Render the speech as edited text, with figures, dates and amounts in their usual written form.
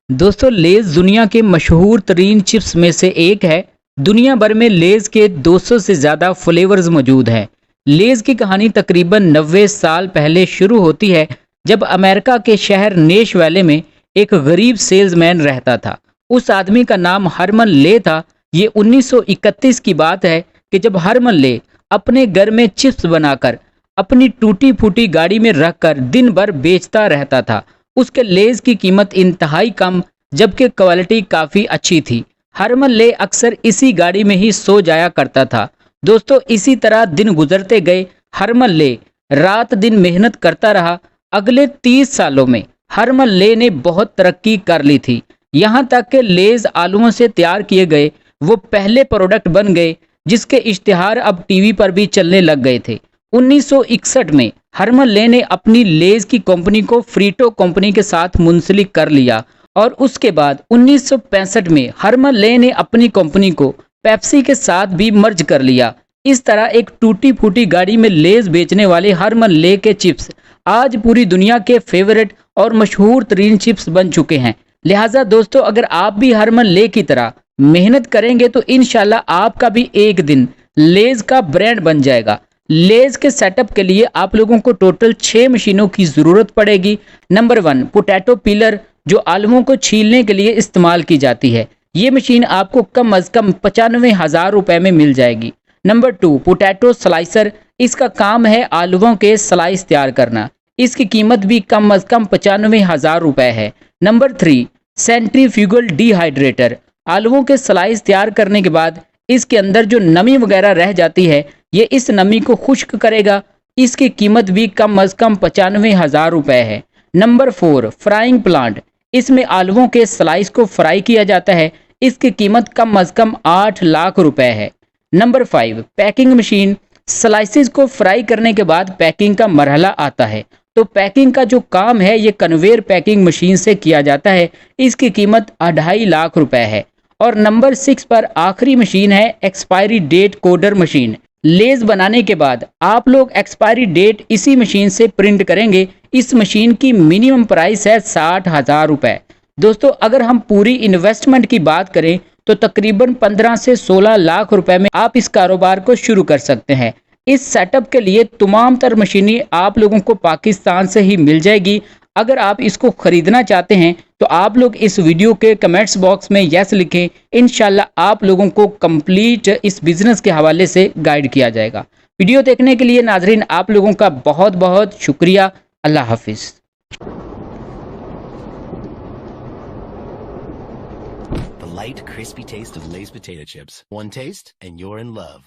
दोस्तों लेज दुनिया के मशहूर तरीन चिप्स में से एक है। दुनिया भर में लेज के 200 से ज़्यादा फ्लेवर्स मौजूद हैं। लेज की कहानी तकरीबन 90 साल पहले शुरू होती है, जब अमेरिका के शहर नेश वैले में एक गरीब सेल्समैन रहता था। उस आदमी का नाम हरमन ले था। ये 1931 की बात है कि जब हरमन ले अपने घर में चिप्स बनाकर अपनी टूटी फूटी गाड़ी में रखकर दिन भर बेचता रहता था। उसके लेज की कीमत इंतहाई कम, जबकि क्वालिटी काफ़ी अच्छी थी। हरमन ले अक्सर इसी गाड़ी में ही सो जाया करता था। दोस्तों इसी तरह दिन गुजरते गए। हरमन ले रात दिन मेहनत करता रहा। अगले 30 सालों में हरमन ले ने बहुत तरक्की कर ली थी। यहाँ तक कि लेज आलूओं से तैयार किए गए वो पहले प्रोडक्ट बन गए जिसके इश्तिहार अब टीवी पर भी चलने लग गए थे। 1961 में हरमन ले ने अपनी लेज की कंपनी को फ्रीटो कंपनी के साथ मुंसलिक कर लिया और उसके बाद 1965 में हरमन ले ने अपनी कंपनी को पेप्सी के साथ भी मर्ज कर लिया। इस तरह एक टूटी फूटी गाड़ी में लेज बेचने वाले हरमन ले के चिप्स आज पूरी दुनिया के फेवरेट और मशहूर तरीन चिप्स बन चुके हैं। लिहाजा दोस्तों अगर आप भी हरमन ले की तरह मेहनत करेंगे तो इंशाल्लाह आपका भी एक दिन लेज का ब्रांड बन जाएगा। लेज के सेटअप के लिए आप लोगों को टोटल 6 मशीनों की ज़रूरत पड़ेगी। नंबर 1 पोटैटो पीलर, जो आलूओं को छीलने के लिए इस्तेमाल की जाती है। ये मशीन आपको कम अज़ कम 95,000 रुपये में मिल जाएगी। नंबर 2 पोटैटो स्लाइसर, इसका काम है आलूओं के स्लाइस तैयार करना। इसकी कीमत भी कम अज़ कम 95,000 रुपये है। नंबर 3 सेंट्रीफ्यूगल डिहाइड्रेटर, आलूओं के स्लाइस तैयार करने के बाद इसके अंदर जो नमी वगैरह रह जाती है ये इस नमी को खुश्क करेगा। इसकी कीमत भी कम अज़ कम 95,000 रुपये है। नंबर 4 फ्राइंग प्लांट, इसमें आलूओं के स्लाइस को फ्राई किया जाता है। इसकी कीमत कम अज़ कम 8 लाख रुपए है। नंबर 5 पैकिंग मशीन, स्लाइसिस को फ्राई करने के बाद पैकिंग का मरहला आता है, तो पैकिंग का जो काम है ये कन्वेयर पैकिंग मशीन से किया जाता है। इसकी कीमत 2.5 लाख रुपए है। और नंबर 6 पर आखिरी मशीन है एक्सपायरी डेट कोडर मशीन। लेज बनाने के बाद आप लोग एक्सपायरी डेट इसी मशीन से प्रिंट करेंगे। इस मशीन की मिनिमम प्राइस है 60,000 रुपये। दोस्तों अगर हम पूरी इन्वेस्टमेंट की बात करें तो तकरीबन 15 से 16 लाख रुपए में आप इस कारोबार को शुरू कर सकते हैं। इस सेटअप के लिए तमाम तर मशीनें आप लोगों को पाकिस्तान से ही मिल जाएगी। अगर आप इसको ख़रीदना चाहते हैं तो आप लोग इस वीडियो के कमेंट्स बॉक्स में यस लिखें। इंशाल्लाह आप लोगों को कंप्लीट इस बिज़नेस के हवाले से गाइड किया जाएगा। वीडियो देखने के लिए नाजरीन आप लोगों का बहुत बहुत शुक्रिया। अल्लाह हाफिज़। The light, crispy taste of Lay's potato chips. One taste and you're in love.